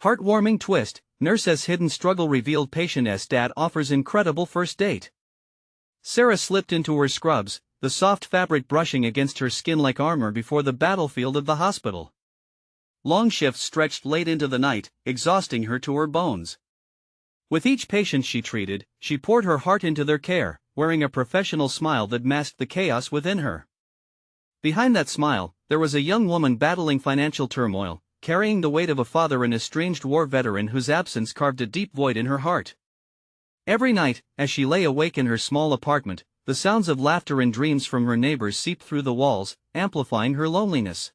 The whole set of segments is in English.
Heartwarming twist, nurse's hidden struggle revealed, patient's dad offers incredible first date. Sarah slipped into her scrubs, the soft fabric brushing against her skin like armor before the battlefield of the hospital. Long shifts stretched late into the night, exhausting her to her bones. With each patient she treated, she poured her heart into their care, wearing a professional smile that masked the chaos within her. Behind that smile, there was a young woman battling financial turmoil, carrying the weight of a father, an estranged war veteran whose absence carved a deep void in her heart. Every night, as she lay awake in her small apartment, the sounds of laughter and dreams from her neighbors seeped through the walls, amplifying her loneliness.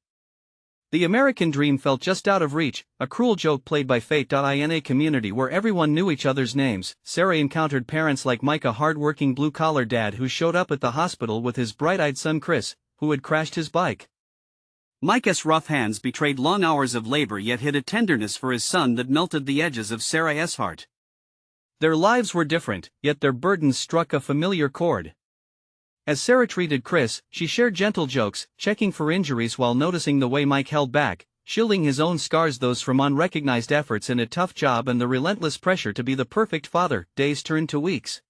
The American dream felt just out of reach, a cruel joke played by fate. In a community where everyone knew each other's names, Sarah encountered parents like Mike, a hard-working blue-collar dad who showed up at the hospital with his bright-eyed son Chris, who had crashed his bike. Mike's rough hands betrayed long hours of labor, yet hid a tenderness for his son that melted the edges of Sarah's heart. Their lives were different, yet their burdens struck a familiar chord. As Sarah treated Chris, she shared gentle jokes, checking for injuries while noticing the way Mike held back, shielding his own scars, those from unrecognized efforts in a tough job and the relentless pressure to be the perfect father. Days turned to weeks.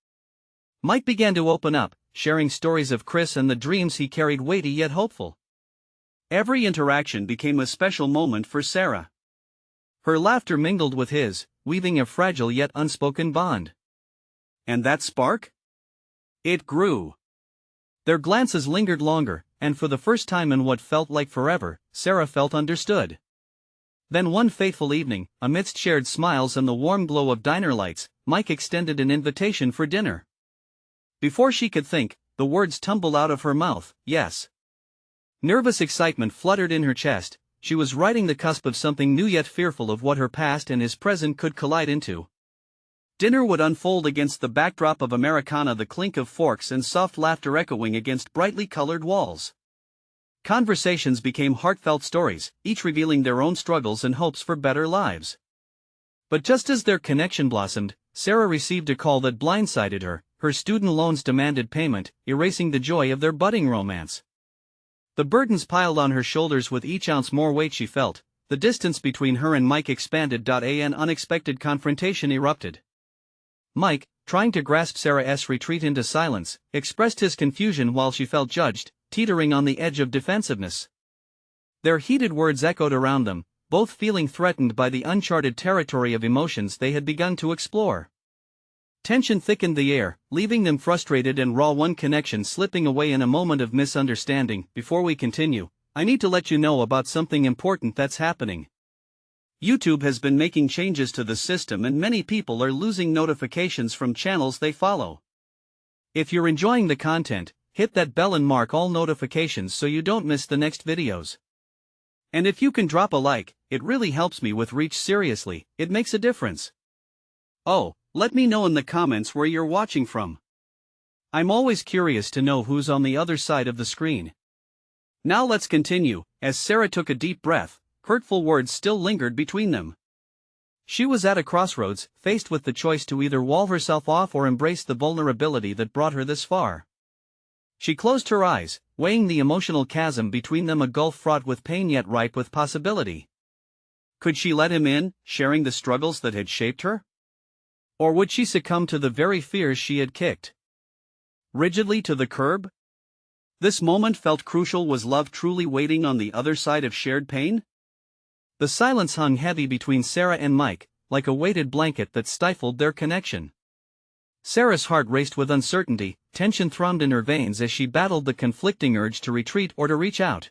Mike began to open up, sharing stories of Chris and the dreams he carried, weighty yet hopeful. Every interaction became a special moment for Sarah. Her laughter mingled with his, weaving a fragile yet unspoken bond. And that spark? It grew. Their glances lingered longer, and for the first time in what felt like forever, Sarah felt understood. Then one fateful evening, amidst shared smiles and the warm glow of diner lights, Mike extended an invitation for dinner. Before she could think, the words tumbled out of her mouth, yes. Nervous excitement fluttered in her chest. She was riding the cusp of something new, yet fearful of what her past and his present could collide into. Dinner would unfold against the backdrop of Americana, the clink of forks and soft laughter echoing against brightly colored walls. Conversations became heartfelt stories, each revealing their own struggles and hopes for better lives. But just as their connection blossomed, Sarah received a call that blindsided her. Her student loans demanded payment, erasing the joy of their budding romance. The burdens piled on her shoulders with each ounce more weight she felt. The distance between her and Mike expanded. An unexpected confrontation erupted. Mike, trying to grasp Sarah's retreat into silence, expressed his confusion while she felt judged, teetering on the edge of defensiveness. Their heated words echoed around them, both feeling threatened by the uncharted territory of emotions they had begun to explore. Tension thickened the air, leaving them frustrated and raw, one connection slipping away in a moment of misunderstanding. Before we continue, I need to let you know about something important that's happening. YouTube has been making changes to the system and many people are losing notifications from channels they follow. If you're enjoying the content, hit that bell and mark all notifications so you don't miss the next videos. And if you can drop a like, it really helps me with reach. Seriously, it makes a difference. Oh, let me know in the comments where you're watching from. I'm always curious to know who's on the other side of the screen. Now let's continue. As Sarah took a deep breath, hurtful words still lingered between them. She was at a crossroads, faced with the choice to either wall herself off or embrace the vulnerability that brought her this far. She closed her eyes, weighing the emotional chasm between them, a gulf fraught with pain yet ripe with possibility. Could she let him in, sharing the struggles that had shaped her? Or would she succumb to the very fears she had kicked rigidly to the curb? This moment felt crucial. Was love truly waiting on the other side of shared pain? The silence hung heavy between Sarah and Mike, like a weighted blanket that stifled their connection. Sarah's heart raced with uncertainty, tension thrummed in her veins as she battled the conflicting urge to retreat or to reach out.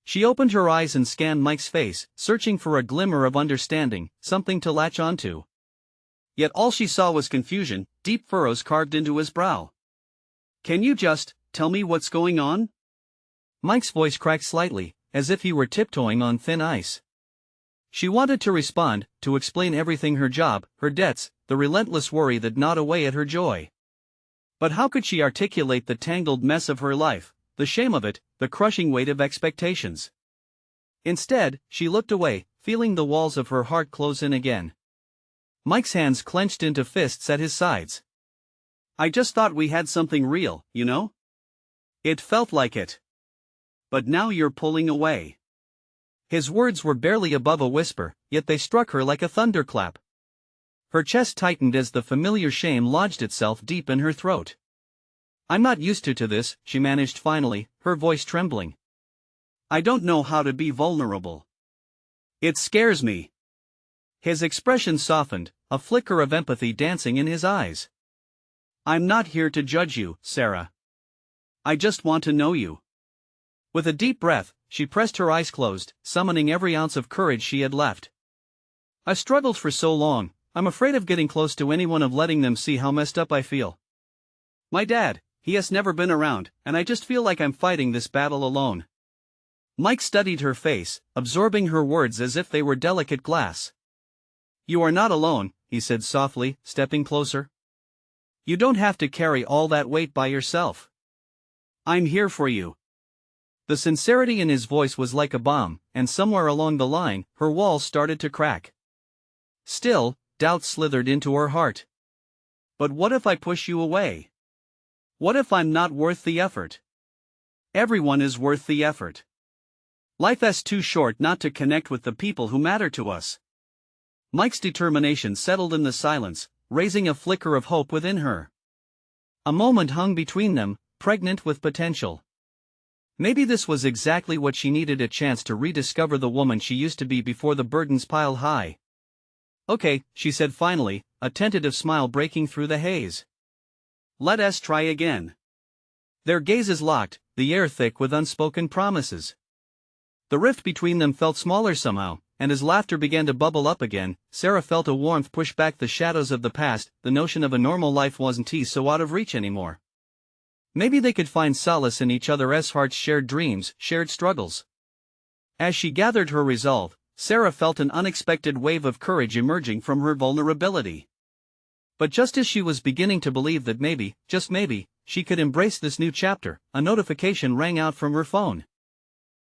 She opened her eyes and scanned Mike's face, searching for a glimmer of understanding, something to latch onto. Yet all she saw was confusion, deep furrows carved into his brow. "Can you just tell me what's going on?" Mike's voice cracked slightly, as if he were tiptoeing on thin ice. She wanted to respond, to explain everything: her job, her debts, the relentless worry that gnawed away at her joy. But how could she articulate the tangled mess of her life, the shame of it, the crushing weight of expectations? Instead, she looked away, feeling the walls of her heart close in again. Mike's hands clenched into fists at his sides. "I just thought we had something real, you know? It felt like it. But now you're pulling away." His words were barely above a whisper, yet they struck her like a thunderclap. Her chest tightened as the familiar shame lodged itself deep in her throat. "I'm not used to this," she managed finally, her voice trembling. "I don't know how to be vulnerable. It scares me." His expression softened, a flicker of empathy dancing in his eyes. "I'm not here to judge you, Sarah. I just want to know you." With a deep breath, she pressed her eyes closed, summoning every ounce of courage she had left. "I struggled for so long, I'm afraid of getting close to anyone, of letting them see how messed up I feel. My dad, he has never been around, and I just feel like I'm fighting this battle alone." Mike studied her face, absorbing her words as if they were delicate glass. "You are not alone," he said softly, stepping closer. "You don't have to carry all that weight by yourself. I'm here for you." The sincerity in his voice was like a bomb, and somewhere along the line, her walls started to crack. Still, doubt slithered into her heart. "But what if I push you away? What if I'm not worth the effort?" "Everyone is worth the effort. Life is too short not to connect with the people who matter to us." Mike's determination settled in the silence, raising a flicker of hope within her. A moment hung between them, pregnant with potential. Maybe this was exactly what she needed, a chance to rediscover the woman she used to be before the burdens piled high. "Okay," she said finally, a tentative smile breaking through the haze. "Let us try again." Their gazes locked, the air thick with unspoken promises. The rift between them felt smaller somehow, and as laughter began to bubble up again, Sarah felt a warmth push back the shadows of the past. The notion of a normal life wasn't so out of reach anymore. Maybe they could find solace in each other's hearts, shared dreams, shared struggles. As she gathered her resolve, Sarah felt an unexpected wave of courage emerging from her vulnerability. But just as she was beginning to believe that maybe, just maybe, she could embrace this new chapter, a notification rang out from her phone.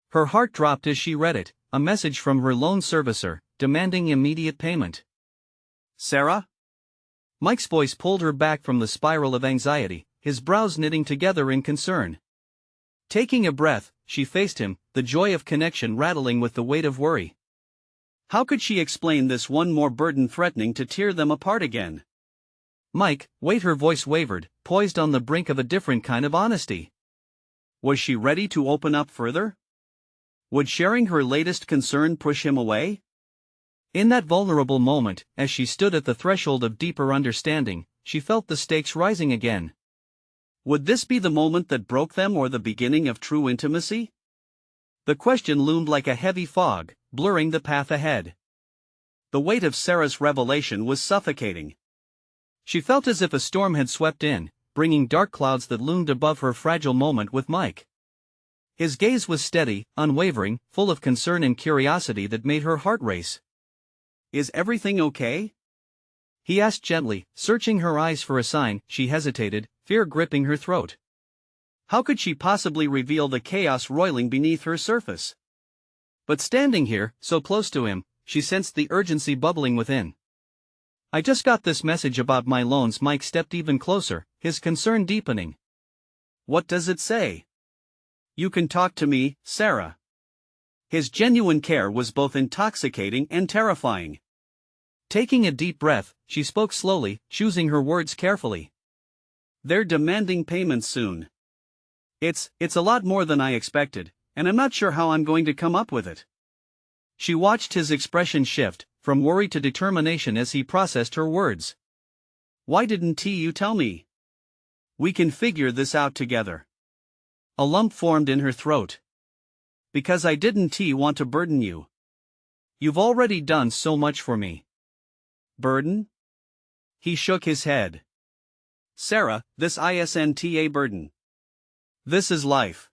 Her heart dropped as she read it, a message from her loan servicer, demanding immediate payment. "Sarah?" Mike's voice pulled her back from the spiral of anxiety, his brows knitting together in concern. Taking a breath, she faced him, the joy of connection rattling with the weight of worry. How could she explain this one more burden threatening to tear them apart again? "Mike, wait," her voice wavered, poised on the brink of a different kind of honesty. Was she ready to open up further? Would sharing her latest concern push him away? In that vulnerable moment, as she stood at the threshold of deeper understanding, she felt the stakes rising again. Would this be the moment that broke them, or the beginning of true intimacy? The question loomed like a heavy fog, blurring the path ahead. The weight of Sarah's revelation was suffocating. She felt as if a storm had swept in, bringing dark clouds that loomed above her fragile moment with Mike. His gaze was steady, unwavering, full of concern and curiosity that made her heart race. "Is everything okay?" he asked gently, searching her eyes for a sign. She hesitated, fear gripping her throat. How could she possibly reveal the chaos roiling beneath her surface? But standing here, so close to him, she sensed the urgency bubbling within. "I just got this message about my loans." Mike stepped even closer, his concern deepening. "What does it say?" "You can talk to me, Sarah." His genuine care was both intoxicating and terrifying. Taking a deep breath, she spoke slowly, choosing her words carefully. "They're demanding payments soon. It's a lot more than I expected, and I'm not sure how I'm going to come up with it." She watched his expression shift, from worry to determination as he processed her words. "Why didn't you tell me? We can figure this out together." A lump formed in her throat. "Because I didn't want to burden you. You've already done so much for me." "Burden?" He shook his head. "Sarah, this isn't a burden. This is life.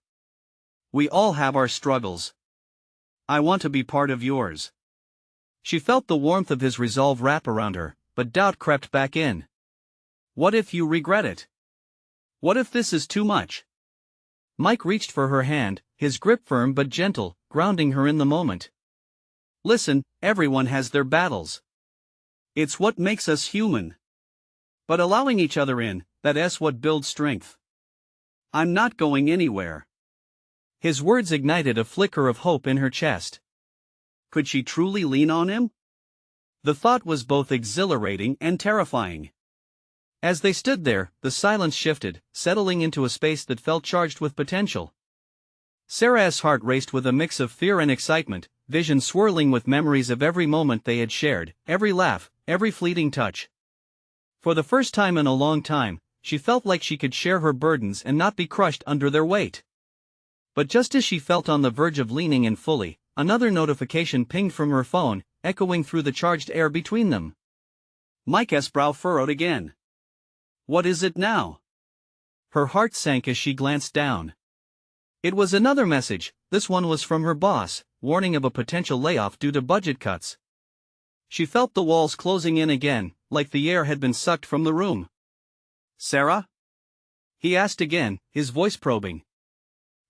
We all have our struggles. I want to be part of yours." She felt the warmth of his resolve wrap around her, but doubt crept back in. "What if you regret it? What if this is too much?" Mike reached for her hand, his grip firm but gentle, grounding her in the moment. "Listen, everyone has their battles. It's what makes us human. But allowing each other in, that's what builds strength. I'm not going anywhere." His words ignited a flicker of hope in her chest. Could she truly lean on him? The thought was both exhilarating and terrifying. As they stood there, the silence shifted, settling into a space that felt charged with potential. Sarah's heart raced with a mix of fear and excitement, vision swirling with memories of every moment they had shared, every laugh, every fleeting touch. For the first time in a long time, she felt like she could share her burdens and not be crushed under their weight. But just as she felt on the verge of leaning in fully, another notification pinged from her phone, echoing through the charged air between them. Mike's brow furrowed again. What is it now? Her heart sank as she glanced down. It was another message. This one was from her boss, warning of a potential layoff due to budget cuts. She felt the walls closing in again, like the air had been sucked from the room. Sarah? He asked again, his voice probing.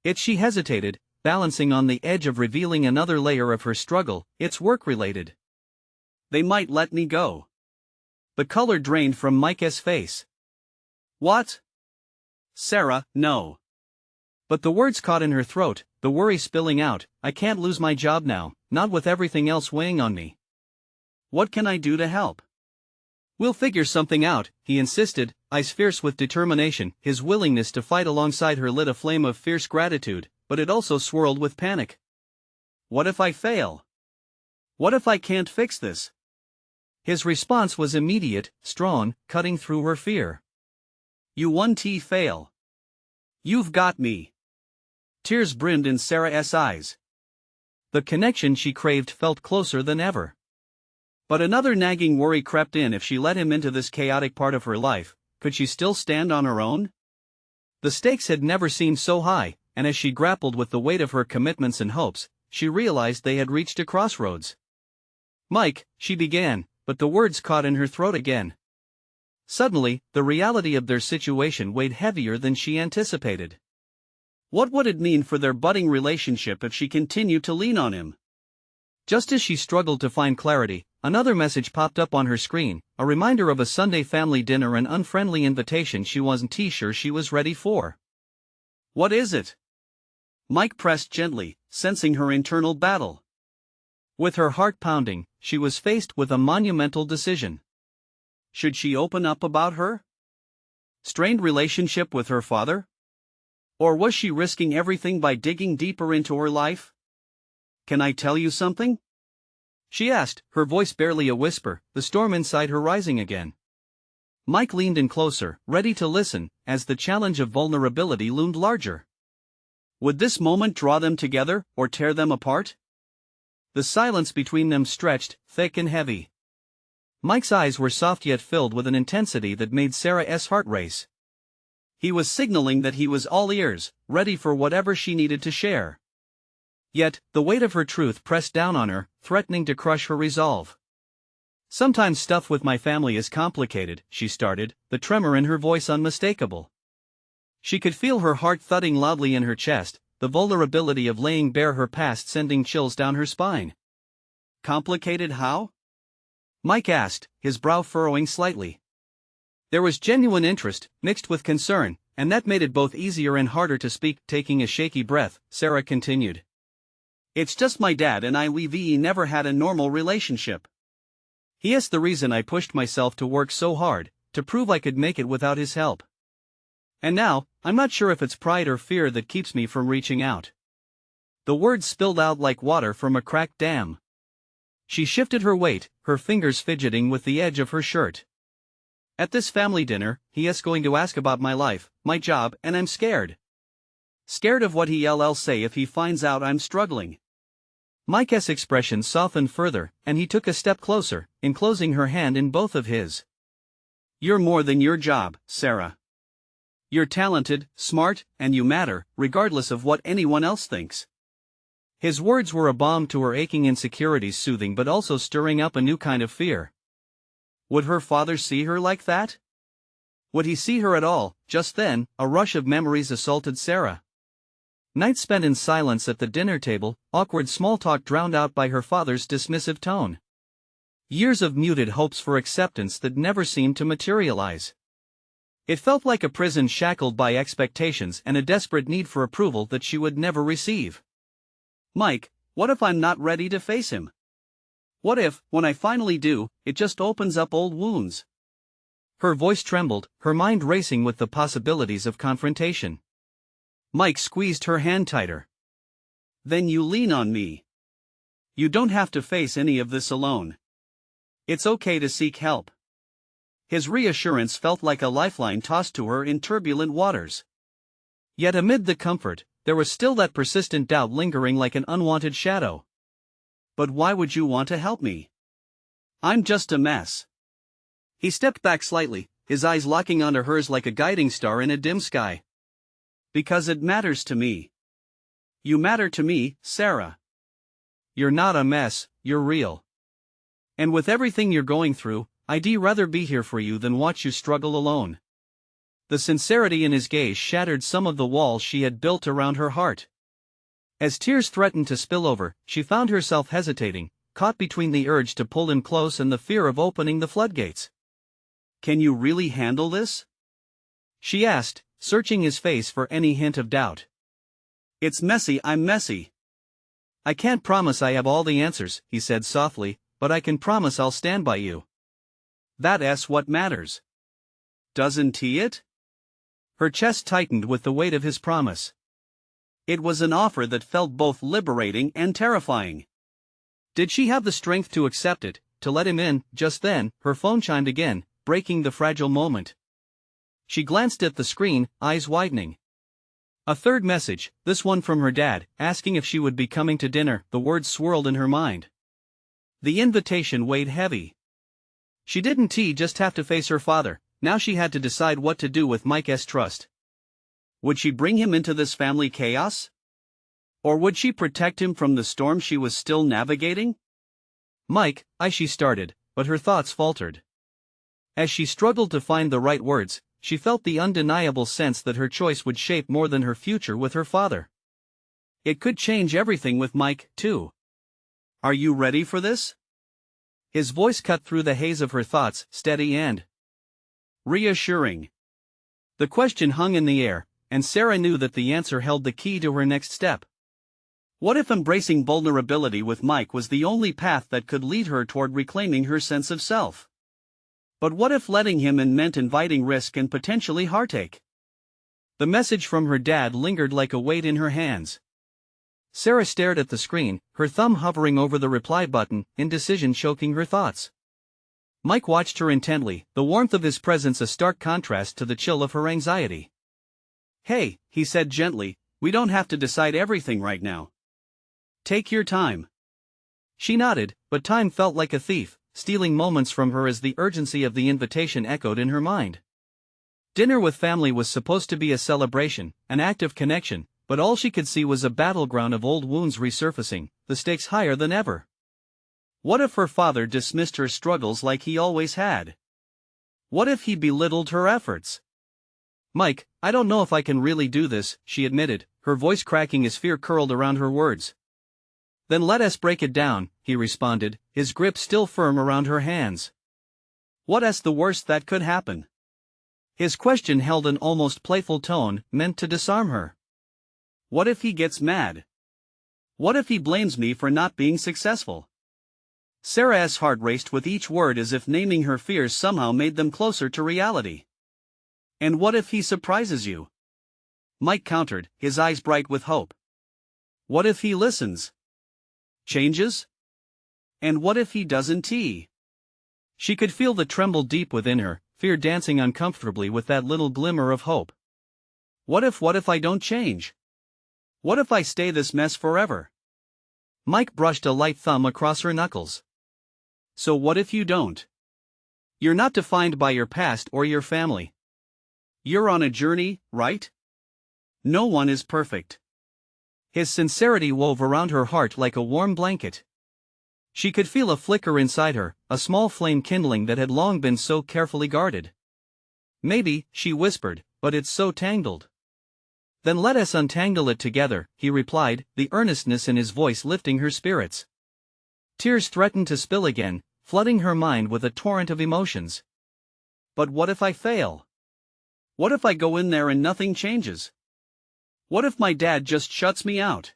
Yet she hesitated, balancing on the edge of revealing another layer of her struggle. It's work-related. They might let me go. The color drained from Mike's face. What? Sarah, no. But the words caught in her throat, the worry spilling out. I can't lose my job now, not with everything else weighing on me. What can I do to help? We'll figure something out, he insisted, eyes fierce with determination. His willingness to fight alongside her lit a flame of fierce gratitude, but it also swirled with panic. What if I fail? What if I can't fix this? His response was immediate, strong, cutting through her fear. You won't fail. You've got me. Tears brimmed in Sarah's eyes. The connection she craved felt closer than ever. But another nagging worry crept in. If she let him into this chaotic part of her life, could she still stand on her own? The stakes had never seemed so high, and as she grappled with the weight of her commitments and hopes, she realized they had reached a crossroads. Mike, she began, but the words caught in her throat again. Suddenly, the reality of their situation weighed heavier than she anticipated. What would it mean for their budding relationship if she continued to lean on him? Just as she struggled to find clarity, another message popped up on her screen, a reminder of a Sunday family dinner, an unfriendly invitation she wasn't sure she was ready for. What is it? Mike pressed gently, sensing her internal battle. With her heart pounding, she was faced with a monumental decision. Should she open up about her strained relationship with her father? Or was she risking everything by digging deeper into her life? Can I tell you something? She asked, her voice barely a whisper, the storm inside her rising again. Mike leaned in closer, ready to listen, as the challenge of vulnerability loomed larger. Would this moment draw them together, or tear them apart? The silence between them stretched, thick and heavy. Mike's eyes were soft yet filled with an intensity that made Sarah's heart race. He was signaling that he was all ears, ready for whatever she needed to share. Yet, the weight of her truth pressed down on her, threatening to crush her resolve. Sometimes stuff with my family is complicated, she started, the tremor in her voice unmistakable. She could feel her heart thudding loudly in her chest, the vulnerability of laying bare her past sending chills down her spine. Complicated how? Mike asked, his brow furrowing slightly. There was genuine interest, mixed with concern, and that made it both easier and harder to speak. Taking a shaky breath, Sarah continued. It's just my dad and we've never had a normal relationship. He's the reason I pushed myself to work so hard, to prove I could make it without his help. And now, I'm not sure if it's pride or fear that keeps me from reaching out. The words spilled out like water from a cracked dam. She shifted her weight, her fingers fidgeting with the edge of her shirt. At this family dinner, he's going to ask about my life, my job, and I'm scared. Scared of what he'll say if he finds out I'm struggling. Mike's expression softened further, and he took a step closer, enclosing her hand in both of his. You're more than your job, Sarah. You're talented, smart, and you matter, regardless of what anyone else thinks. His words were a balm to her aching insecurities, soothing but also stirring up a new kind of fear. Would her father see her like that? Would he see her at all? Just then, a rush of memories assaulted Sarah. Nights spent in silence at the dinner table, awkward small talk drowned out by her father's dismissive tone. Years of muted hopes for acceptance that never seemed to materialize. It felt like a prison shackled by expectations and a desperate need for approval that she would never receive. Mike, What if I'm not ready to face him? What if, when I finally do, it just opens up old wounds? Her voice trembled, her mind racing with the possibilities of confrontation. Mike squeezed her hand tighter. Then you lean on me. You don't have to face any of this alone. It's okay to seek help. His reassurance felt like a lifeline tossed to her in turbulent waters. Yet amid the comfort, there was still that persistent doubt lingering like an unwanted shadow. But why would you want to help me? I'm just a mess. He stepped back slightly, his eyes locking onto hers like a guiding star in a dim sky. Because it matters to me. You matter to me, Sarah. You're not a mess, you're real. And with everything you're going through, I'd rather be here for you than watch you struggle alone. The sincerity in his gaze shattered some of the walls she had built around her heart. As tears threatened to spill over, she found herself hesitating, caught between the urge to pull him close and the fear of opening the floodgates. Can you really handle this? She asked, searching his face for any hint of doubt. It's messy, I'm messy. I can't promise I have all the answers, he said softly, but I can promise I'll stand by you. That's what matters. Doesn't it? Her chest tightened with the weight of his promise. It was an offer that felt both liberating and terrifying. Did she have the strength to accept it, to let him in? Just then, her phone chimed again, breaking the fragile moment. She glanced at the screen, eyes widening. A third message, this one from her dad, asking if she would be coming to dinner. The words swirled in her mind. The invitation weighed heavy. She didn't just have to face her father, now she had to decide what to do with Mike's trust. Would she bring him into this family chaos? Or would she protect him from the storm she was still navigating? Mike, she started, but her thoughts faltered. As she struggled to find the right words, she felt the undeniable sense that her choice would shape more than her future with her father. It could change everything with Mike, too. Are you ready for this? His voice cut through the haze of her thoughts, steady and reassuring. The question hung in the air, and Sarah knew that the answer held the key to her next step. What if embracing vulnerability with Mike was the only path that could lead her toward reclaiming her sense of self? But what if letting him in meant inviting risk and potentially heartache? The message from her dad lingered like a weight in her hands. Sarah stared at the screen, her thumb hovering over the reply button, indecision choking her thoughts. Mike watched her intently, the warmth of his presence a stark contrast to the chill of her anxiety. Hey, he said gently, we don't have to decide everything right now. Take your time. She nodded, but time felt like a thief, stealing moments from her as the urgency of the invitation echoed in her mind. Dinner with family was supposed to be a celebration, an act of connection, but all she could see was a battleground of old wounds resurfacing, the stakes higher than ever. What if her father dismissed her struggles like he always had? What if he belittled her efforts? Mike, I don't know if I can really do this, she admitted, her voice cracking as fear curled around her words. Then let us break it down, he responded, his grip still firm around her hands. What's the worst that could happen? His question held an almost playful tone, meant to disarm her. What if he gets mad? What if he blames me for not being successful? Sarah's heart raced with each word as if naming her fears somehow made them closer to reality. And what if he surprises you? Mike countered, his eyes bright with hope. What if he listens? Changes? And what if he doesn't? She could feel the tremble deep within her, fear dancing uncomfortably with that little glimmer of hope. What if I don't change? What if I stay this mess forever? Mike brushed a light thumb across her knuckles. So what if you don't? You're not defined by your past or your family. You're on a journey, right? No one is perfect. His sincerity wove around her heart like a warm blanket. She could feel a flicker inside her, a small flame kindling that had long been so carefully guarded. Maybe, she whispered, but it's so tangled. Then let us untangle it together, he replied, the earnestness in his voice lifting her spirits. Tears threatened to spill again, flooding her mind with a torrent of emotions. But what if I fail? What if I go in there and nothing changes? What if my dad just shuts me out?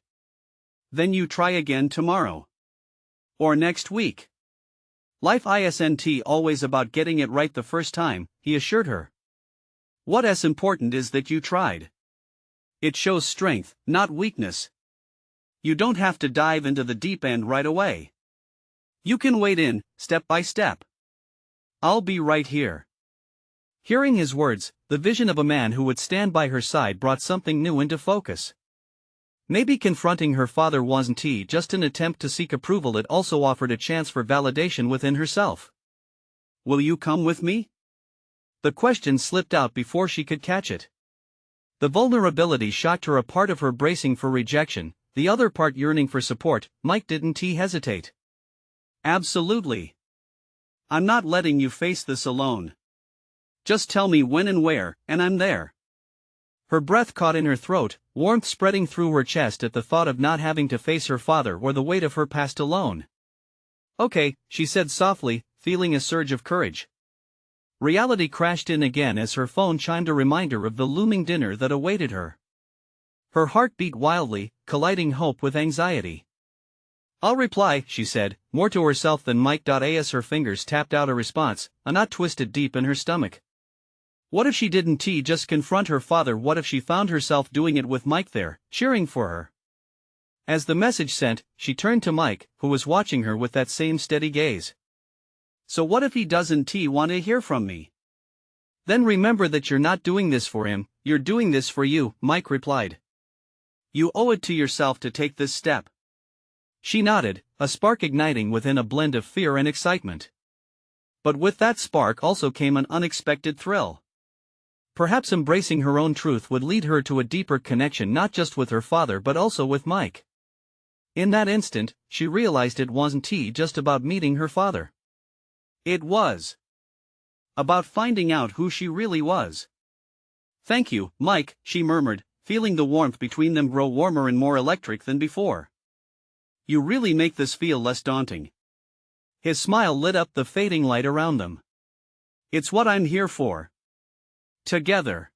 Then you try again tomorrow. Or next week. Life isn't always about getting it right the first time, he assured her. What's important is that you tried. It shows strength, not weakness. You don't have to dive into the deep end right away. You can wade in, step by step. I'll be right here. Hearing his words, the vision of a man who would stand by her side brought something new into focus. Maybe confronting her father wasn't just an attempt to seek approval, it also offered a chance for validation within herself. Will you come with me? The question slipped out before she could catch it. The vulnerability shocked her, a part of her bracing for rejection, the other part yearning for support. Mike didn't hesitate. Absolutely. I'm not letting you face this alone. Just tell me when and where, and I'm there. Her breath caught in her throat, warmth spreading through her chest at the thought of not having to face her father or the weight of her past alone. Okay, she said softly, feeling a surge of courage. Reality crashed in again as her phone chimed, a reminder of the looming dinner that awaited her. Her heart beat wildly, colliding hope with anxiety. I'll reply, she said, more to herself than Mike. As her fingers tapped out a response, a knot twisted deep in her stomach. What if she didn't just confront her father? What if she found herself doing it with Mike there, cheering for her? As the message sent, she turned to Mike, who was watching her with that same steady gaze. So what if he doesn't want to hear from me? Then remember that you're not doing this for him, you're doing this for you, Mike replied. You owe it to yourself to take this step. She nodded, a spark igniting within, a blend of fear and excitement. But with that spark also came an unexpected thrill. Perhaps embracing her own truth would lead her to a deeper connection, not just with her father but also with Mike. In that instant, she realized it wasn't just about meeting her father. It was about finding out who she really was. Thank you, Mike, she murmured, feeling the warmth between them grow warmer and more electric than before. You really make this feel less daunting. His smile lit up the fading light around them. It's what I'm here for. Together.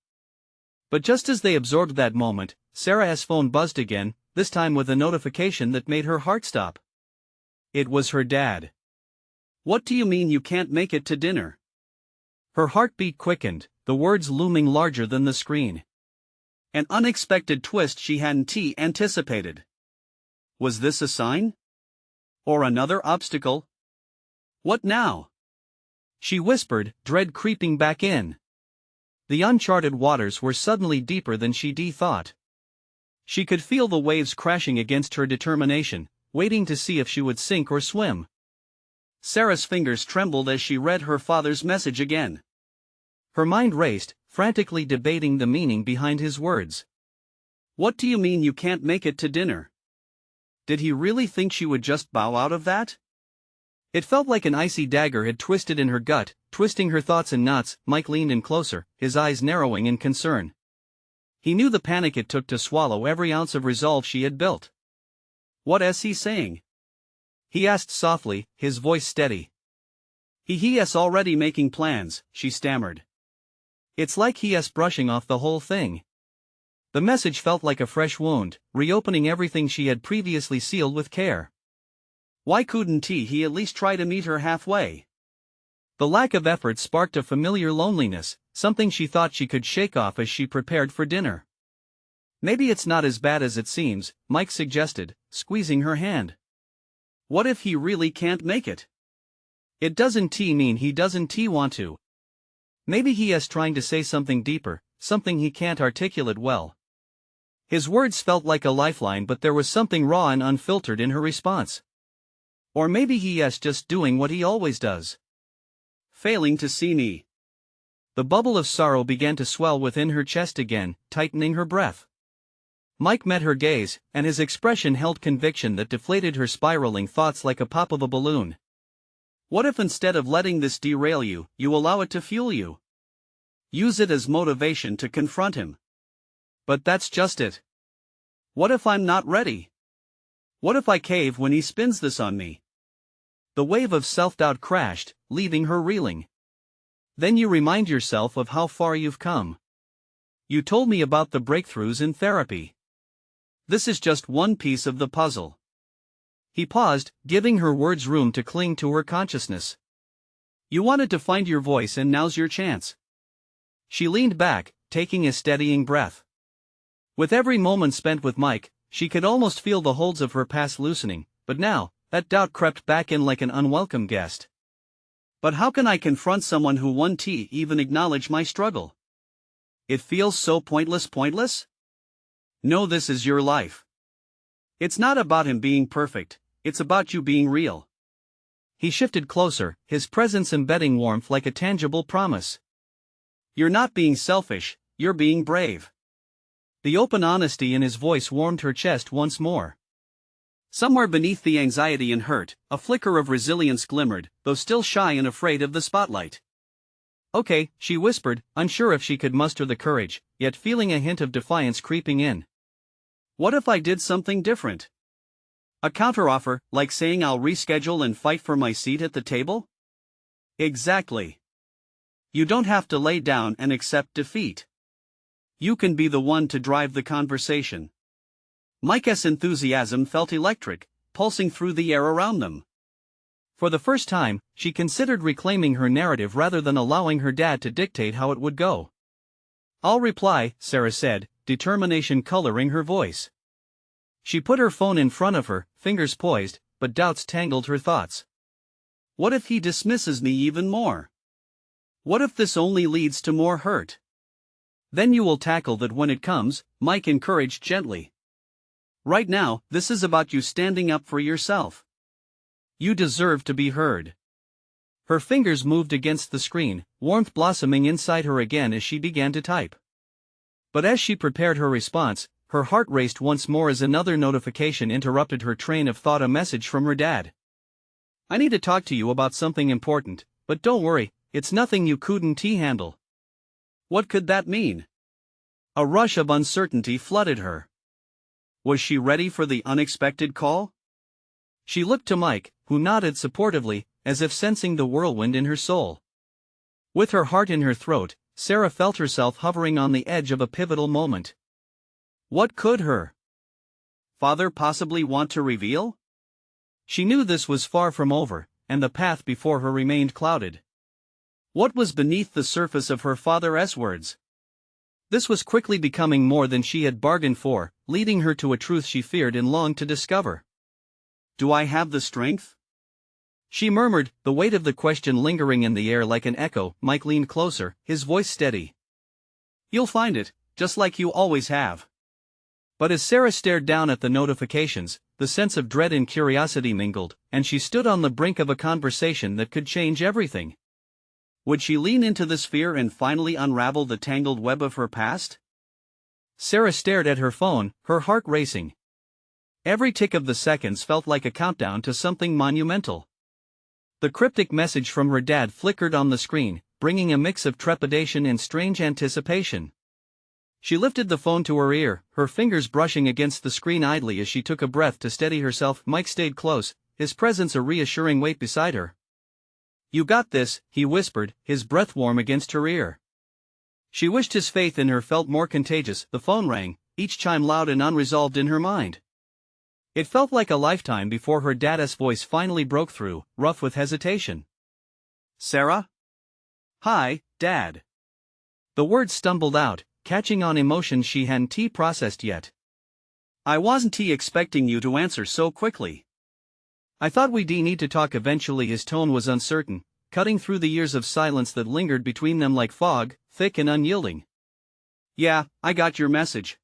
But just as they absorbed that moment, Sarah's phone buzzed again, this time with a notification that made her heart stop. It was her dad. What do you mean you can't make it to dinner? Her heartbeat quickened, the words looming larger than the screen. An unexpected twist she hadn't anticipated. Was this a sign? Or another obstacle? What now? She whispered, dread creeping back in. The uncharted waters were suddenly deeper than she thought. She could feel the waves crashing against her determination, waiting to see if she would sink or swim. Sarah's fingers trembled as she read her father's message again. Her mind raced, frantically debating the meaning behind his words. What do you mean you can't make it to dinner? Did he really think she would just bow out of that? It felt like an icy dagger had twisted in her gut, twisting her thoughts in knots. Mike leaned in closer, his eyes narrowing in concern. He knew the panic it took to swallow every ounce of resolve she had built. What's he saying? He asked softly, his voice steady. He's already making plans, she stammered. It's like he's brushing off the whole thing. The message felt like a fresh wound, reopening everything she had previously sealed with care. Why couldn't he at least try to meet her halfway? The lack of effort sparked a familiar loneliness, something she thought she could shake off as she prepared for dinner. Maybe it's not as bad as it seems, Mike suggested, squeezing her hand. What if he really can't make it? It doesn't mean he doesn't want to. Maybe he is trying to say something deeper, something he can't articulate well. His words felt like a lifeline, but there was something raw and unfiltered in her response. Or maybe he is just doing what he always does. Failing to see me. The bubble of sorrow began to swell within her chest again, tightening her breath. Mike met her gaze, and his expression held conviction that deflated her spiraling thoughts like a pop of a balloon. What if instead of letting this derail you, you allow it to fuel you? Use it as motivation to confront him. But that's just it. What if I'm not ready? What if I cave when he spins this on me? The wave of self-doubt crashed, leaving her reeling. Then you remind yourself of how far you've come. You told me about the breakthroughs in therapy. This is just one piece of the puzzle. He paused, giving her words room to cling to her consciousness. You wanted to find your voice and now's your chance. She leaned back, taking a steadying breath. With every moment spent with Mike, she could almost feel the holds of her past loosening, but now, that doubt crept back in like an unwelcome guest. But how can I confront someone who won't even acknowledge my struggle? It feels so pointless? No, this is your life. It's not about him being perfect, it's about you being real. He shifted closer, his presence embedding warmth like a tangible promise. You're not being selfish, you're being brave. The open honesty in his voice warmed her chest once more. Somewhere beneath the anxiety and hurt, a flicker of resilience glimmered, though still shy and afraid of the spotlight. Okay, she whispered, unsure if she could muster the courage, yet feeling a hint of defiance creeping in. What if I did something different? A counteroffer, like saying I'll reschedule and fight for my seat at the table? Exactly. You don't have to lay down and accept defeat. You can be the one to drive the conversation. Micah's enthusiasm felt electric, pulsing through the air around them. For the first time, she considered reclaiming her narrative rather than allowing her dad to dictate how it would go. I'll reply, Sarah said, determination coloring her voice. She put her phone in front of her, fingers poised, but doubts tangled her thoughts. What if he dismisses me even more? What if this only leads to more hurt? Then you will tackle that when it comes, Mike encouraged gently. Right now, this is about you standing up for yourself. You deserve to be heard. Her fingers moved against the screen, warmth blossoming inside her again as she began to type. But as she prepared her response, her heart raced once more as another notification interrupted her train of thought, a message from her dad. I need to talk to you about something important, but don't worry, it's nothing you couldn't handle. What could that mean? A rush of uncertainty flooded her. Was she ready for the unexpected call? She looked to Mike, who nodded supportively, as if sensing the whirlwind in her soul. With her heart in her throat, Sarah felt herself hovering on the edge of a pivotal moment. What could her father possibly want to reveal? She knew this was far from over, and the path before her remained clouded. What was beneath the surface of her father's words? This was quickly becoming more than she had bargained for, leading her to a truth she feared and longed to discover. Do I have the strength? She murmured, the weight of the question lingering in the air like an echo. Mike leaned closer, his voice steady. You'll find it, just like you always have. But as Sarah stared down at the notifications, the sense of dread and curiosity mingled, and she stood on the brink of a conversation that could change everything. Would she lean into this fear and finally unravel the tangled web of her past? Sarah stared at her phone, her heart racing. Every tick of the seconds felt like a countdown to something monumental. The cryptic message from her dad flickered on the screen, bringing a mix of trepidation and strange anticipation. She lifted the phone to her ear, her fingers brushing against the screen idly as she took a breath to steady herself. Mike stayed close, his presence a reassuring weight beside her. You got this, he whispered, his breath warm against her ear. She wished his faith in her felt more contagious. The phone rang, each chime loud and unresolved in her mind. It felt like a lifetime before her dad's voice finally broke through, rough with hesitation. Sarah? Hi, Dad. The words stumbled out, catching on emotions she hadn't processed yet. I wasn't expecting you to answer so quickly. I thought we'd need to talk eventually. His tone was uncertain, cutting through the years of silence that lingered between them like fog, thick and unyielding. Yeah, I got your message.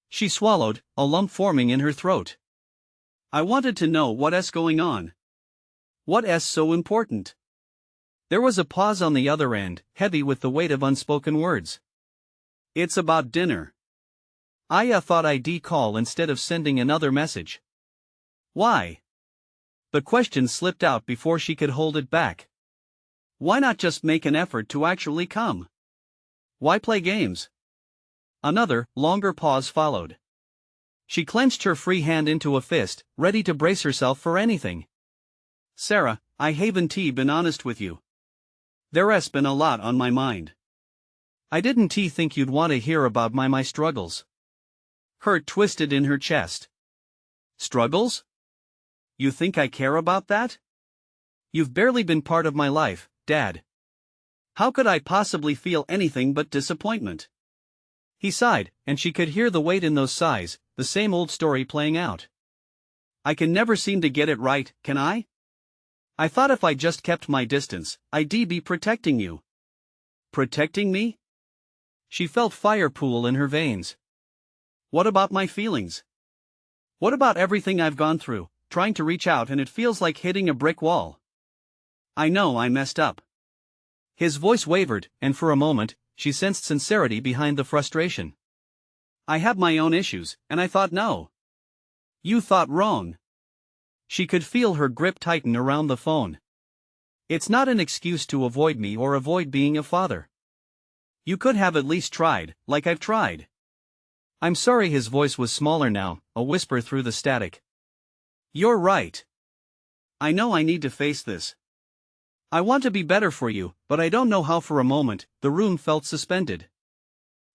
She swallowed, a lump forming in her throat. I wanted to know what's going on. What's so important? There was a pause on the other end, heavy with the weight of unspoken words. It's about dinner. I thought I'd call instead of sending another message. Why? The question slipped out before she could hold it back. Why not just make an effort to actually come? Why play games? Another, longer pause followed. She clenched her free hand into a fist, ready to brace herself for anything. Sarah, I haven't been honest with you. There's been a lot on my mind. I didn't think you'd want to hear about my struggles. hurt twisted in her chest. Struggles? You think I care about that? You've barely been part of my life, Dad. How could I possibly feel anything but disappointment? He sighed, and she could hear the weight in those sighs, the same old story playing out. I can never seem to get it right, can I? I thought if I just kept my distance, I'd be protecting you. Protecting me? She felt fire pool in her veins. What about my feelings? What about everything I've gone through, trying to reach out and it feels like hitting a brick wall? I know I messed up. His voice wavered, and for a moment, she sensed sincerity behind the frustration. I have my own issues, and I thought no. You thought wrong. She could feel her grip tighten around the phone. It's not an excuse to avoid me or avoid being a father. You could have at least tried, like I've tried. I'm sorry. His voice was smaller now, a whisper through the static. You're right. I know I need to face this. I want to be better for you, but I don't know how. For a moment, the room felt suspended.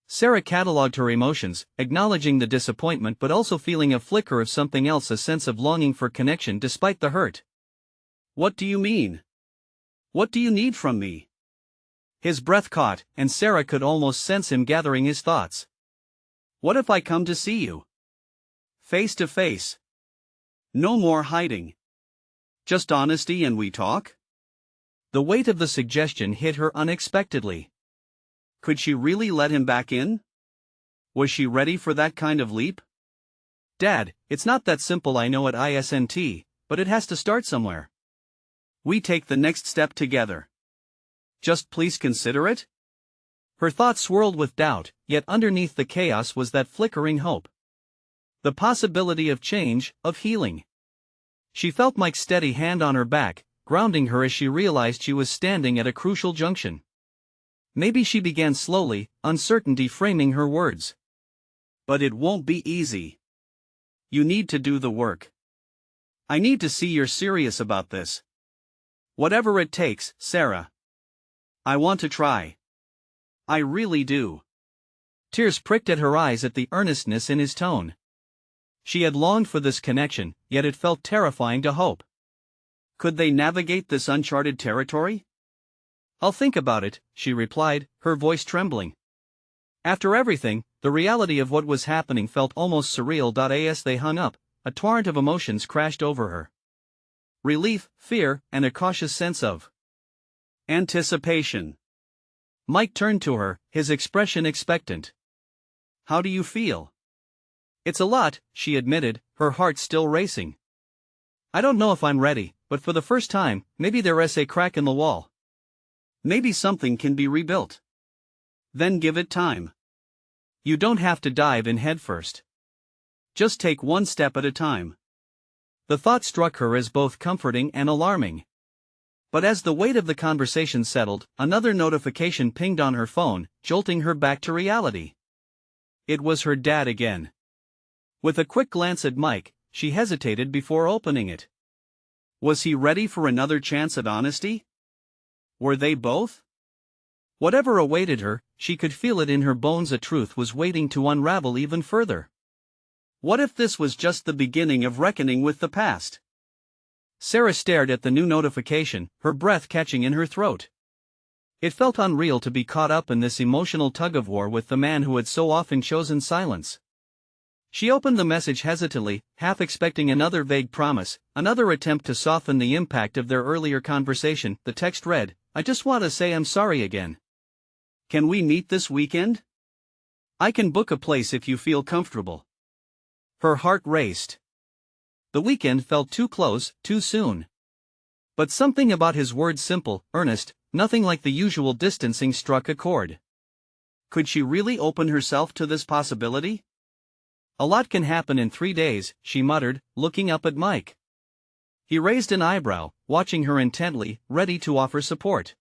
Sarah catalogued her emotions, acknowledging the disappointment but also feeling a flicker of something else, a sense of longing for connection despite the hurt. What do you mean? What do you need from me? His breath caught, and Sarah could almost sense him gathering his thoughts. What if I come to see you? Face to face. No more hiding. Just honesty and we talk? The weight of the suggestion hit her unexpectedly. Could she really let him back in? Was she ready for that kind of leap? Dad, it's not that simple. I know it isn't, but it has to start somewhere. We take the next step together. Just please consider it? Her thoughts swirled with doubt, yet underneath the chaos was that flickering hope. The possibility of change, of healing. She felt Mike's steady hand on her back, grounding her as she realized she was standing at a crucial junction. Maybe, she began slowly, uncertainty framing her words. But it won't be easy. You need to do the work. I need to see you're serious about this. Whatever it takes, Sarah. I want to try. I really do. Tears pricked at her eyes at the earnestness in his tone. She had longed for this connection, yet it felt terrifying to hope. Could they navigate this uncharted territory? I'll think about it, she replied, her voice trembling. After everything, the reality of what was happening felt almost surreal. As they hung up, a torrent of emotions crashed over her. Relief, fear, and a cautious sense of anticipation. Mike turned to her, his expression expectant. How do you feel? It's a lot, she admitted, her heart still racing. I don't know if I'm ready, but for the first time, maybe there's a crack in the wall. Maybe something can be rebuilt. Then give it time. You don't have to dive in headfirst. Just take one step at a time. The thought struck her as both comforting and alarming. But as the weight of the conversation settled, another notification pinged on her phone, jolting her back to reality. It was her dad again. With a quick glance at Mike, she hesitated before opening it. Was he ready for another chance at honesty? Were they both? Whatever awaited her, she could feel it in her bones. A truth was waiting to unravel even further. What if this was just the beginning of reckoning with the past? Sarah stared at the new notification, her breath catching in her throat. It felt unreal to be caught up in this emotional tug-of-war with the man who had so often chosen silence. She opened the message hesitantly, half expecting another vague promise, another attempt to soften the impact of their earlier conversation. The text read, I just want to say I'm sorry again. Can we meet this weekend? I can book a place if you feel comfortable. Her heart raced. The weekend felt too close, too soon. But something about his words, simple, earnest, nothing like the usual distancing, struck a chord. Could she really open herself to this possibility? A lot can happen in 3 days, she muttered, looking up at Mike. He raised an eyebrow, watching her intently, ready to offer support.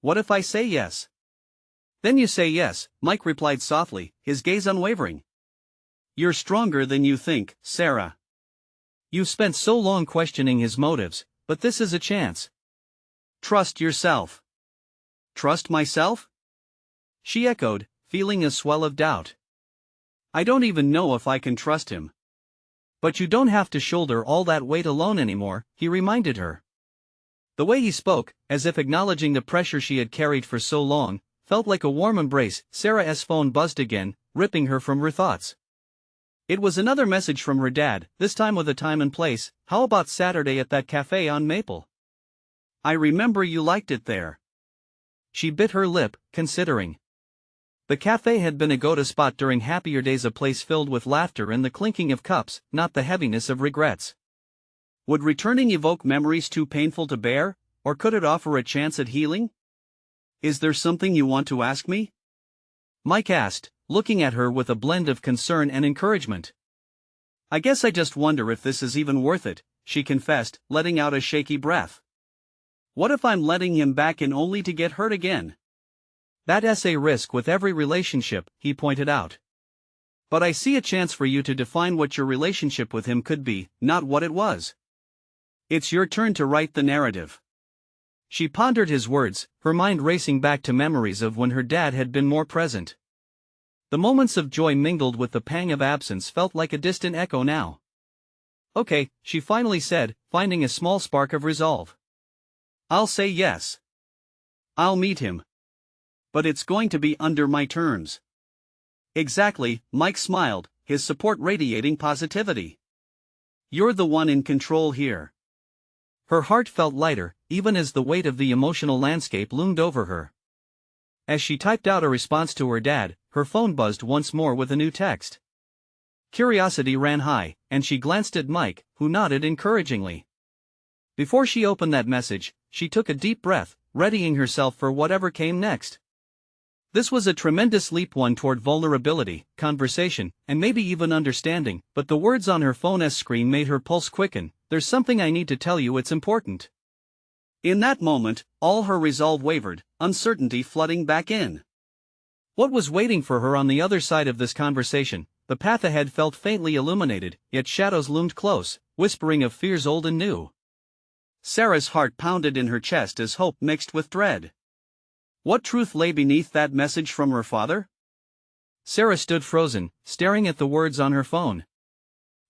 What if I say yes? Then you say yes, Mike replied softly, his gaze unwavering. You're stronger than you think, Sarah. You've spent so long questioning his motives, but this is a chance. Trust yourself. Trust myself? She echoed, feeling a swell of doubt. I don't even know if I can trust him. But you don't have to shoulder all that weight alone anymore, he reminded her. The way he spoke, as if acknowledging the pressure she had carried for so long, felt like a warm embrace. Sarah's phone buzzed again, ripping her from her thoughts. It was another message from her dad, this time with a time and place. How about Saturday at that cafe on Maple? I remember you liked it there. She bit her lip, considering. The cafe had been a go-to spot during happier days, a place filled with laughter and the clinking of cups, not the heaviness of regrets. Would returning evoke memories too painful to bear, or could it offer a chance at healing? Is there something you want to ask me? Mike asked, looking at her with a blend of concern and encouragement. I guess I just wonder if this is even worth it, she confessed, letting out a shaky breath. What if I'm letting him back in only to get hurt again? That's a risk with every relationship, he pointed out. But I see a chance for you to define what your relationship with him could be, not what it was. It's your turn to write the narrative. She pondered his words, her mind racing back to memories of when her dad had been more present. The moments of joy mingled with the pang of absence felt like a distant echo now. Okay, she finally said, finding a small spark of resolve. I'll say yes. I'll meet him. But it's going to be under my terms. Exactly, Mike smiled, his support radiating positivity. You're the one in control here. Her heart felt lighter, even as the weight of the emotional landscape loomed over her. As she typed out a response to her dad, her phone buzzed once more with a new text. Curiosity ran high, and she glanced at Mike, who nodded encouragingly. Before she opened that message, she took a deep breath, readying herself for whatever came next. This was a tremendous leap, one toward vulnerability, conversation, and maybe even understanding, but the words on her phone's screen made her pulse quicken. There's something I need to tell you, it's important. In that moment, all her resolve wavered, uncertainty flooding back in. What was waiting for her on the other side of this conversation? The path ahead felt faintly illuminated, yet shadows loomed close, whispering of fears old and new. Sarah's heart pounded in her chest as hope mixed with dread. What truth lay beneath that message from her father? Sarah stood frozen, staring at the words on her phone.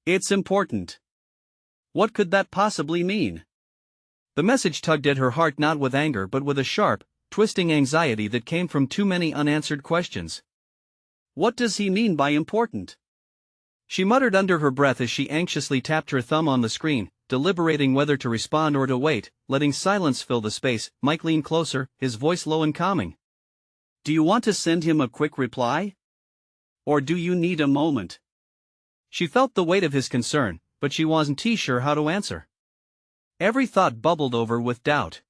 It's important. What could that possibly mean? The message tugged at her heart, not with anger but with a sharp, twisting anxiety that came from too many unanswered questions. What does he mean by important? She muttered under her breath as she anxiously tapped her thumb on the screen, deliberating whether to respond or to wait, letting silence fill the space. Mike leaned closer, his voice low and calming. Do you want to send him a quick reply? Or do you need a moment? She felt the weight of his concern, but she wasn't sure how to answer. Every thought bubbled over with doubt.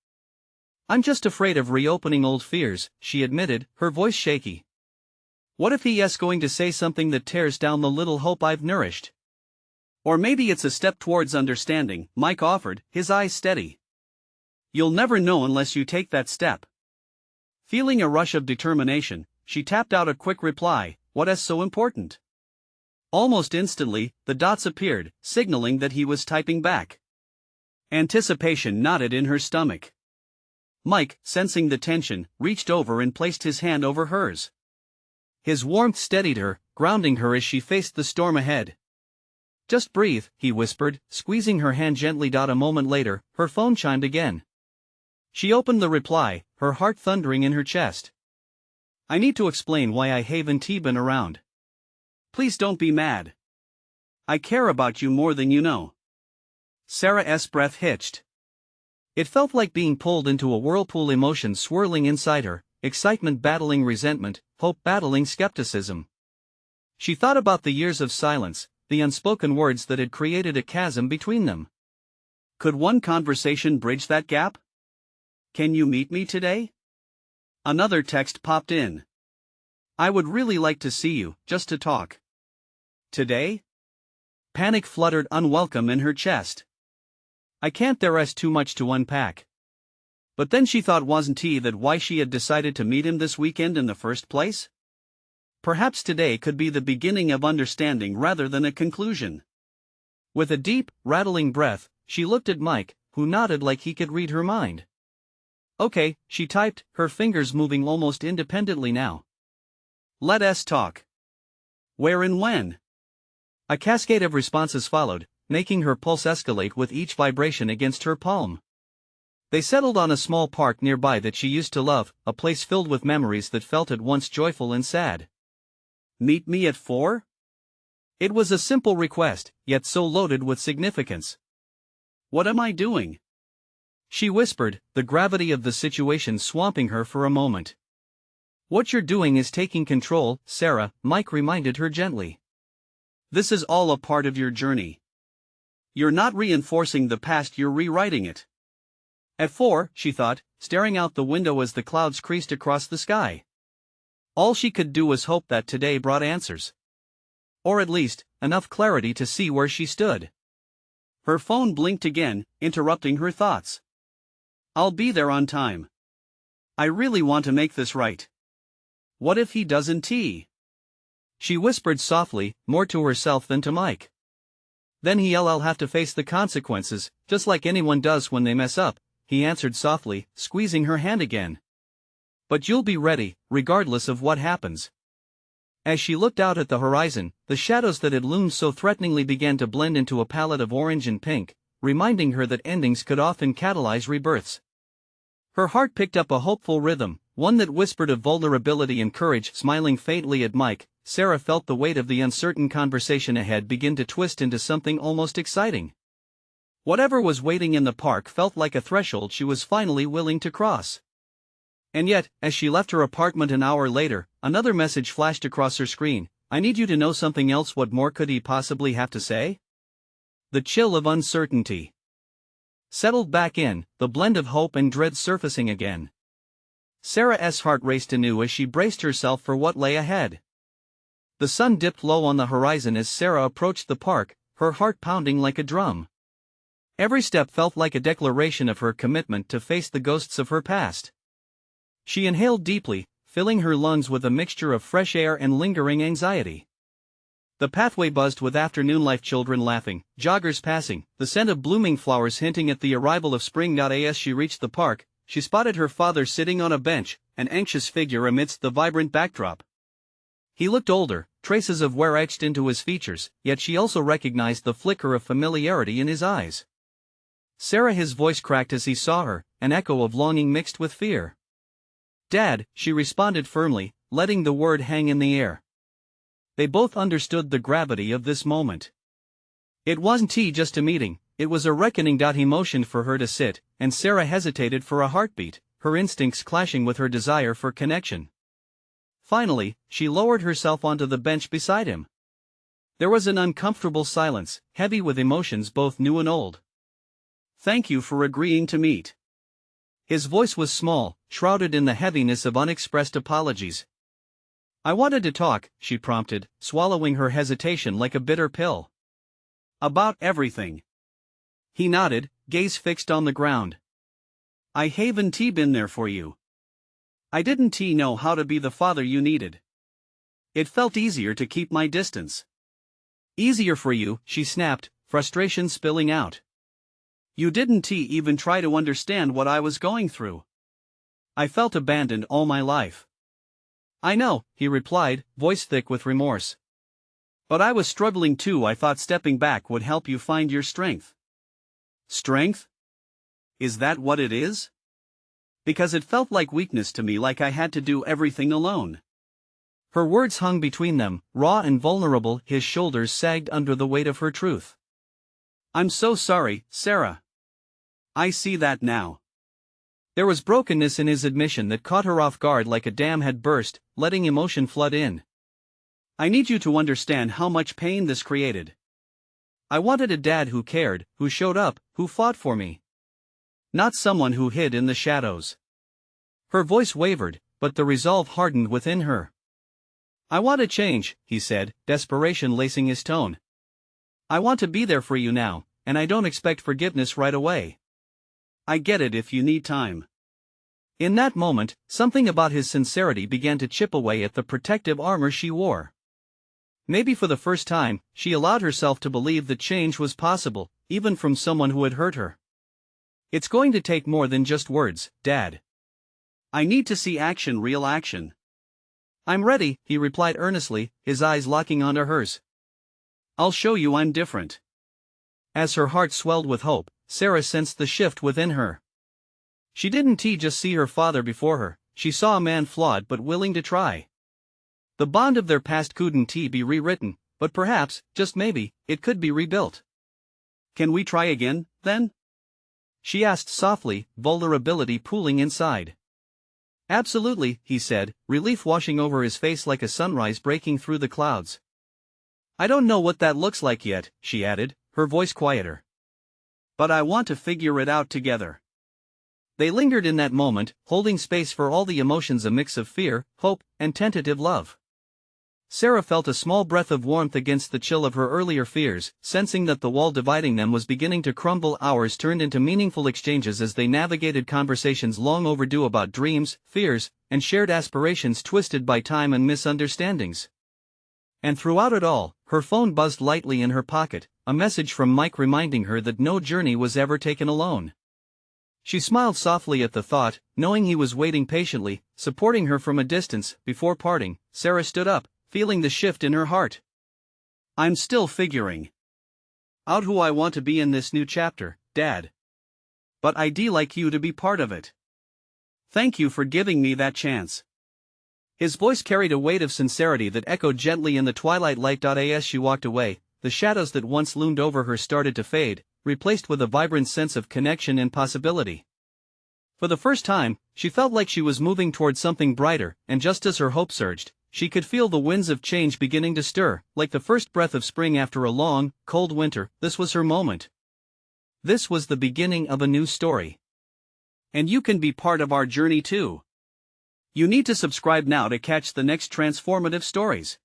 I'm just afraid of reopening old fears, she admitted, her voice shaky. What if he's going to say something that tears down the little hope I've nourished? Or maybe it's a step towards understanding, Mike offered, his eyes steady. You'll never know unless you take that step. Feeling a rush of determination, she tapped out a quick reply. What's so important? Almost instantly, the dots appeared, signaling that he was typing back. Anticipation knotted in her stomach. Mike, sensing the tension, reached over and placed his hand over hers. His warmth steadied her, grounding her as she faced the storm ahead. Just breathe, he whispered, squeezing her hand gently. A moment later, her phone chimed again. She opened the reply, her heart thundering in her chest. I need to explain why I haven't been around. Please don't be mad. I care about you more than you know. Sarah's breath hitched. It felt like being pulled into a whirlpool, emotions swirling inside her, excitement battling resentment, hope battling skepticism. She thought about the years of silence, the unspoken words that had created a chasm between them. Could one conversation bridge that gap? Can you meet me today? Another text popped in. I would really like to see you, just to talk. Today? Panic fluttered unwelcome in her chest. I can't, there's too much to unpack. But then she thought, wasn't that why she had decided to meet him this weekend in the first place? Perhaps today could be the beginning of understanding rather than a conclusion. With a deep, rattling breath, she looked at Mike, who nodded like he could read her mind. Okay, she typed, her fingers moving almost independently now. Let's talk. Where and when? A cascade of responses followed, making her pulse escalate with each vibration against her palm. They settled on a small park nearby that she used to love, a place filled with memories that felt at once joyful and sad. Meet me at 4? It was a simple request, yet so loaded with significance. What am I doing? She whispered, the gravity of the situation swamping her for a moment. What you're doing is taking control, Sarah, Mike reminded her gently. This is all a part of your journey. You're not reinforcing the past, you're rewriting it. At 4, she thought, staring out the window as the clouds creased across the sky. All she could do was hope that today brought answers. Or at least, enough clarity to see where she stood. Her phone blinked again, interrupting her thoughts. I'll be there on time. I really want to make this right. What if he doesn't? She whispered softly, more to herself than to Mike. Then I'll have to face the consequences, just like anyone does when they mess up, he answered softly, squeezing her hand again. But you'll be ready, regardless of what happens. As she looked out at the horizon, the shadows that had loomed so threateningly began to blend into a palette of orange and pink, reminding her that endings could often catalyze rebirths. Her heart picked up a hopeful rhythm, one that whispered of vulnerability and courage. Smiling faintly at Mike, Sarah felt the weight of the uncertain conversation ahead begin to twist into something almost exciting. Whatever was waiting in the park felt like a threshold she was finally willing to cross. And yet, as she left her apartment an hour later, another message flashed across her screen. I need you to know something else. What more could he possibly have to say? The chill of uncertainty settled back in, the blend of hope and dread surfacing again. Sarah's heart raced anew as she braced herself for what lay ahead. The sun dipped low on the horizon as Sarah approached the park, her heart pounding like a drum. Every step felt like a declaration of her commitment to face the ghosts of her past. She inhaled deeply, filling her lungs with a mixture of fresh air and lingering anxiety. The pathway buzzed with afternoon life, children laughing, joggers passing, the scent of blooming flowers hinting at the arrival of spring. As she reached the park, she spotted her father sitting on a bench, an anxious figure amidst the vibrant backdrop. He looked older, traces of wear etched into his features, yet she also recognized the flicker of familiarity in his eyes. Sarah, his voice cracked as he saw her, an echo of longing mixed with fear. Dad, she responded firmly, letting the word hang in the air. They both understood the gravity of this moment. It wasn't just a meeting, it was a reckoning. He motioned for her to sit, and Sarah hesitated for a heartbeat, her instincts clashing with her desire for connection. Finally, she lowered herself onto the bench beside him. There was an uncomfortable silence, heavy with emotions both new and old. Thank you for agreeing to meet. His voice was small, shrouded in the heaviness of unexpressed apologies. I wanted to talk, she prompted, swallowing her hesitation like a bitter pill. About everything. He nodded, gaze fixed on the ground. I haven't been there for you. I didn't know how to be the father you needed. It felt easier to keep my distance. Easier for you, she snapped, frustration spilling out. You didn't even try to understand what I was going through. I felt abandoned all my life. I know, he replied, voice thick with remorse. But I was struggling too. I thought stepping back would help you find your strength. Strength? Is that what it is? Because it felt like weakness to me, like I had to do everything alone. Her words hung between them, raw and vulnerable. His shoulders sagged under the weight of her truth. I'm so sorry, Sarah. I see that now. There was brokenness in his admission that caught her off guard, like a dam had burst, letting emotion flood in. I need you to understand how much pain this created. I wanted a dad who cared, who showed up, who fought for me. Not someone who hid in the shadows. Her voice wavered, but the resolve hardened within her. I want to change, he said, desperation lacing his tone. I want to be there for you now, and I don't expect forgiveness right away. I get it if you need time. In that moment, something about his sincerity began to chip away at the protective armor she wore. Maybe for the first time, she allowed herself to believe that change was possible, even from someone who had hurt her. It's going to take more than just words, Dad. I need to see action, real action. I'm ready, he replied earnestly, his eyes locking onto hers. I'll show you I'm different. As her heart swelled with hope, Sarah sensed the shift within her. She didn't just see her father before her, she saw a man flawed but willing to try. The bond of their past couldn't be rewritten, but perhaps, just maybe, it could be rebuilt. Can we try again, then? She asked softly, vulnerability pooling inside. Absolutely, he said, relief washing over his face like a sunrise breaking through the clouds. I don't know what that looks like yet, she added, her voice quieter. But I want to figure it out together. They lingered in that moment, holding space for all the emotions, a mix of fear, hope, and tentative love. Sarah felt a small breath of warmth against the chill of her earlier fears, sensing that the wall dividing them was beginning to crumble. Hours turned into meaningful exchanges as they navigated conversations long overdue about dreams, fears, and shared aspirations twisted by time and misunderstandings. And throughout it all, her phone buzzed lightly in her pocket, a message from Mike reminding her that no journey was ever taken alone. She smiled softly at the thought, knowing he was waiting patiently, supporting her from a distance. Before parting, Sarah stood up, feeling the shift in her heart. I'm still figuring out who I want to be in this new chapter, Dad. But I'd like you to be part of it. Thank you for giving me that chance. His voice carried a weight of sincerity that echoed gently in the twilight light. As she walked away, the shadows that once loomed over her started to fade, replaced with a vibrant sense of connection and possibility. For the first time, she felt like she was moving toward something brighter, and just as her hope surged, she could feel the winds of change beginning to stir, like the first breath of spring after a long, cold winter. This was her moment. This was the beginning of a new story. And you can be part of our journey too. You need to subscribe now to catch the next transformative stories.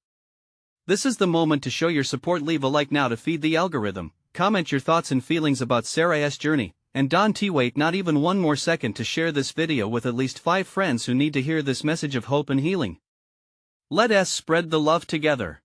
This is the moment to show your support. Leave a like now to feed the algorithm, comment your thoughts and feelings about Sarah's journey, and wait not even one more second to share this video with at least 5 friends who need to hear this message of hope and healing. Let us spread the love together.